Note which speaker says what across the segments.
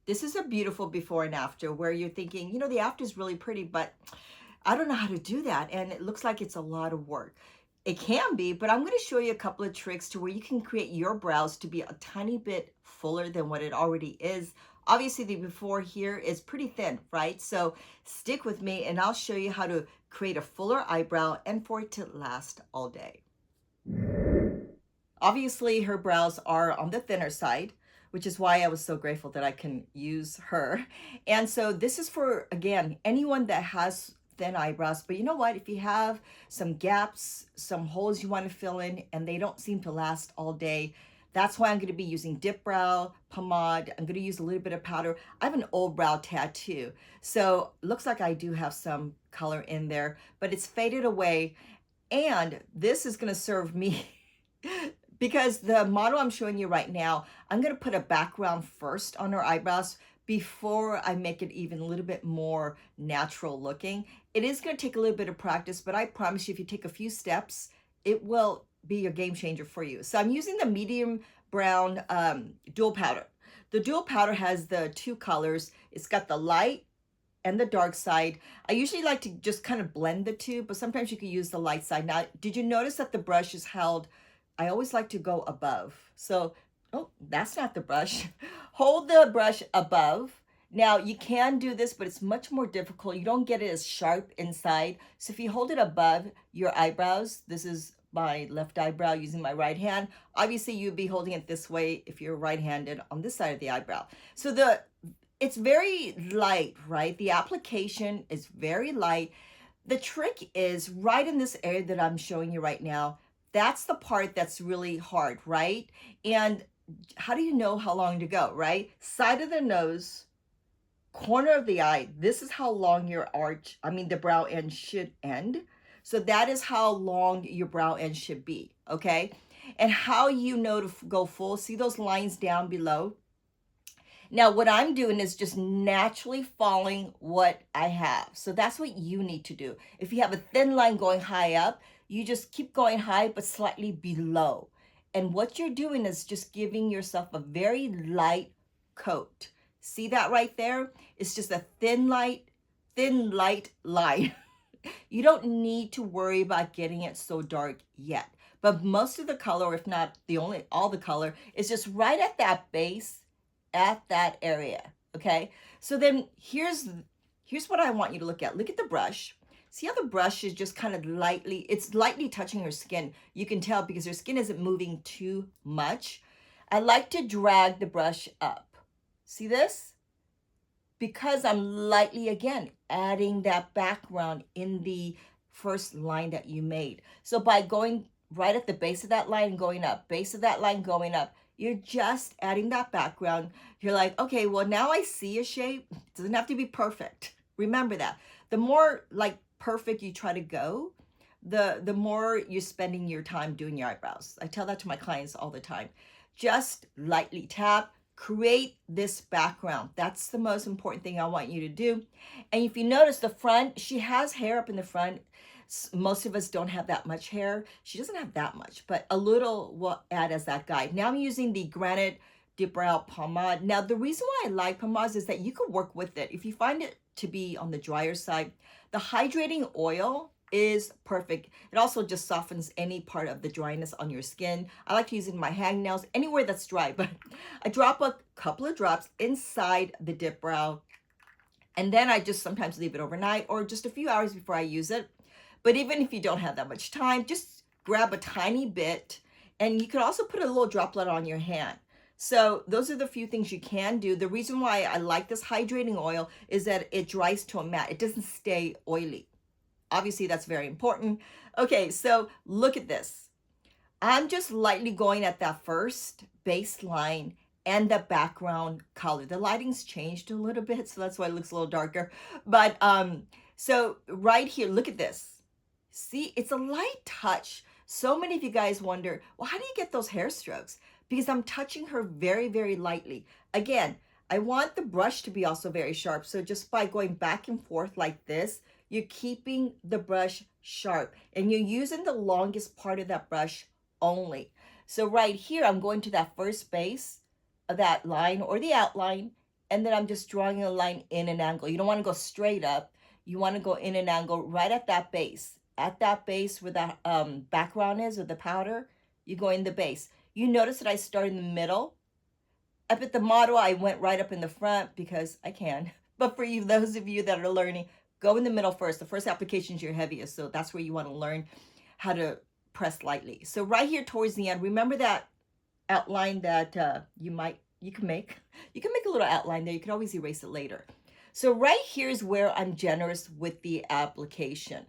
Speaker 1: This is a beautiful before and after where you're thinking, you know, the after is really pretty, but I don't know how to do that. And it looks like it's a lot of work. It can be, but I'm going to show you a couple of tricks to where you can create your brows to be a tiny bit fuller than what it already is. Obviously, the before here is pretty thin, right? So stick with me and I'll show you how to create a fuller eyebrow and for it to last all day. Obviously, her brows are on the thinner side, which is why I was so grateful that I can use her. And so this is for, again, anyone that has thin eyebrows. But you know what? If you have some gaps, some holes you want to fill in, and they don't seem to last all day, that's why I'm going to be using dip brow, pomade. I'm going to use a little bit of powder. I have an old brow tattoo, so looks like I do have some color in there, but it's faded away. And this is going to serve me because the model I'm showing you right now, I'm going to put a background first on her eyebrows before I make it even a little bit more natural looking. It is going to take a little bit of practice, but I promise you, if you take a few steps, it will be your game changer for you. So I'm using the medium brown dual powder. The dual powder has the two colors. It's got the light and the dark side. I usually like to just kind of blend the two, but sometimes you can use the light side. Now, did you notice that the brush is held? I always like to go above. So, oh, that's not the brush. Hold the brush above. Now, you can do this, but it's much more difficult. You don't get it as sharp inside. So if you hold it above your eyebrows, this is my left eyebrow using my right hand. Obviously, you'd be holding it this way if you're right-handed on this side of the eyebrow. So it's very light, right? The application is very light. The trick is right in this area that I'm showing you right now. That's the part that's really hard, right? And how do you know how long to go, right? Side of the nose, corner of the eye. This is how long your the brow end should end. So that is how long your brow end should be, okay? And how you know to go full, see those lines down below? Now, what I'm doing is just naturally following what I have. So that's what you need to do. If you have a thin line going high up, you just keep going high, but slightly below. And what you're doing is just giving yourself a very light coat. See that right there? It's just a thin light line. You don't need to worry about getting it so dark yet. But most of the color, if not all the color, is just right at that base, at that area, okay? So then here's what I want you to look at. Look at the brush. See how the brush is just kind of it's lightly touching her skin. You can tell because her skin isn't moving too much. I like to drag the brush up. See this? Because I'm lightly, again, adding that background in the first line that you made. So by going right at the base of that line, going up, base of that line, going up, you're just adding that background. You're like, okay, well, now I see a shape. It doesn't have to be perfect. Remember that. The more like perfect you try to go, the more you're spending your time doing your eyebrows. I tell that to my clients all the time. Just lightly tap, create this background. That's the most important thing I want you to do. And if you notice the front, she has hair up in the front. Most of us don't have that much hair. She doesn't have that much, but a little will add as that guide. Now I'm using the Granite Dip Brow Pomade. Now the reason why I like pomades is that you can work with it. If you find it to be on the drier side, the hydrating oil is perfect. It also just softens any part of the dryness on your skin. I like to use it in my hangnails, anywhere that's dry, but I drop a couple of drops inside the dip brow, and then I just sometimes leave it overnight or just a few hours before I use it. But even if you don't have that much time, just grab a tiny bit, and you could also put a little droplet on your hand. So those are the few things you can do. The reason why I like this hydrating oil is that it dries to a matte. It doesn't stay oily. Obviously, that's very important. Okay, so look at this. I'm just lightly going at that first baseline and the background color. The lighting's changed a little bit, so that's why it looks a little darker. But so right here, look at this. See, it's a light touch. So many of you guys wonder, well, how do you get those hair strokes? Because I'm touching her very, very lightly. Again, I want the brush to be also very sharp. So just by going back and forth like this, you're keeping the brush sharp and you're using the longest part of that brush only. So right here, I'm going to that first base of that line or the outline, and then I'm just drawing a line in an angle. You don't want to go straight up. You want to go in an angle right at that base. At that base where that background is with the powder, you go in the base. You notice that I start in the middle. Up at the model, I went right up in the front because I can. But for you, those of you that are learning, go in the middle first. The first application is your heaviest, so that's where you want to learn how to press lightly. So right here towards the end, remember that outline that you can make. You can make a little outline there. You can always erase it later. So right here is where I'm generous with the application,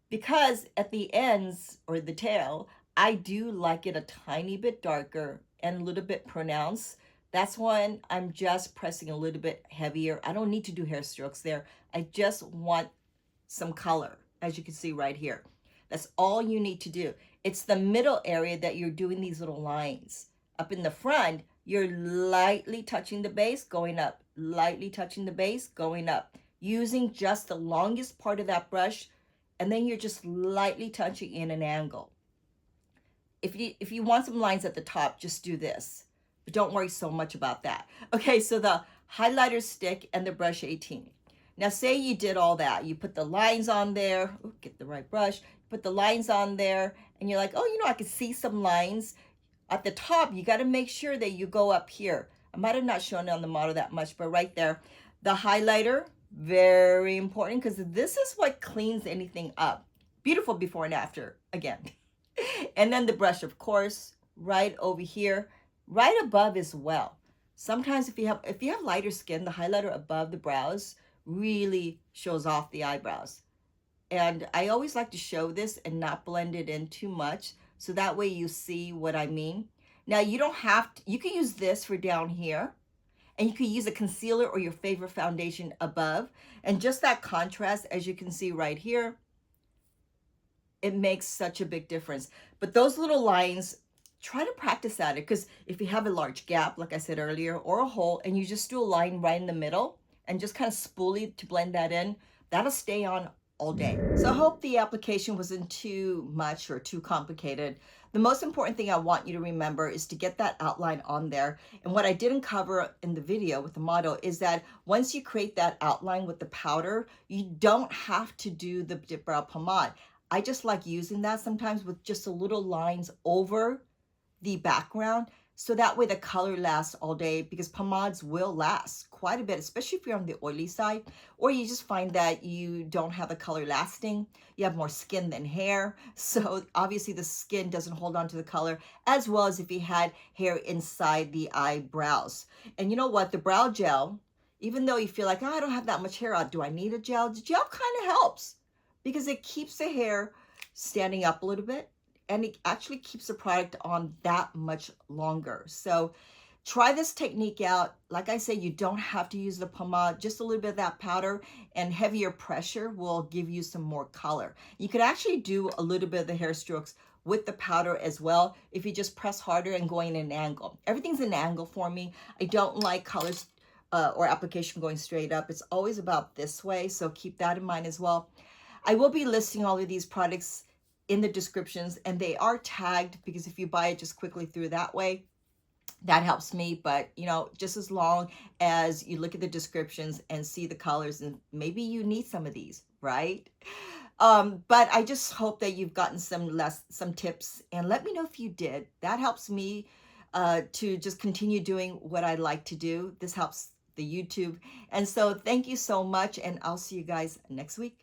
Speaker 1: because at the ends or the tail, I do like it a tiny bit darker and a little bit pronounced. That's when I'm just pressing a little bit heavier. I don't need to do hair strokes there. I just want some color, as you can see right here. That's all you need to do. It's the middle area that you're doing these little lines. Up in the front, you're lightly touching the base, going up, lightly touching the base, going up, using just the longest part of that brush, and then you're just lightly touching in an angle. If you want some lines at the top, just do this, but don't worry so much about that. Okay, so the highlighter stick and the brush 18. Now say you did all that. You put the lines on there. Ooh, get the right brush. Put the lines on there, and you're like, oh, you know, I can see some lines. At the top, you got to make sure that you go up here. I might have not shown it on the model that much, but right there, the highlighter, very important, because this is what cleans anything up. Beautiful before and after, again. And then the brush, of course, right over here, right above as well. Sometimes if you have lighter skin, the highlighter above the brows really shows off the eyebrows. And I always like to show this and not blend it in too much, so that way you see what I mean. Now you don't have to, you can use this for down here, and you can use a concealer or your favorite foundation above. And just that contrast, as you can see right here, it makes such a big difference. But those little lines, try to practice at it, because if you have a large gap, like I said earlier, or a hole, and you just do a line right in the middle and just kind of spoolie to blend that in, that'll stay on all day. So I hope the application wasn't too much or too complicated. The most important thing I want you to remember is to get that outline on there. And what I didn't cover in the video with the model is that once you create that outline with the powder, you don't have to do the dip brow pomade. I just like using that sometimes with just a little lines over the background, so that way the color lasts all day, because pomades will last quite a bit, especially if you're on the oily side, or you just find that you don't have the color lasting. You have more skin than hair, so obviously the skin doesn't hold on to the color as well as if you had hair inside the eyebrows. And you know what, the brow gel, even though you feel like, oh, I don't have that much hair out, do I need a gel? The gel kind of helps because it keeps the hair standing up a little bit, and it actually keeps the product on that much longer. So try this technique out. Like I say, you don't have to use the pomade, just a little bit of that powder, and heavier pressure will give you some more color. You could actually do a little bit of the hair strokes with the powder as well if you just press harder and going in an angle. Everything's an angle for me. I don't like colors or application going straight up. It's always about this way, so keep that in mind as well. I will be listing all of these products in the descriptions, and they are tagged, because if you buy it just quickly through that way, that helps me. But you know, just as long as you look at the descriptions and see the colors, and maybe you need some of these, right? But I just hope that you've gotten some tips, and let me know if you did. That helps me to just continue doing what I like to do. This helps the YouTube. And so thank you so much, and I'll see you guys next week.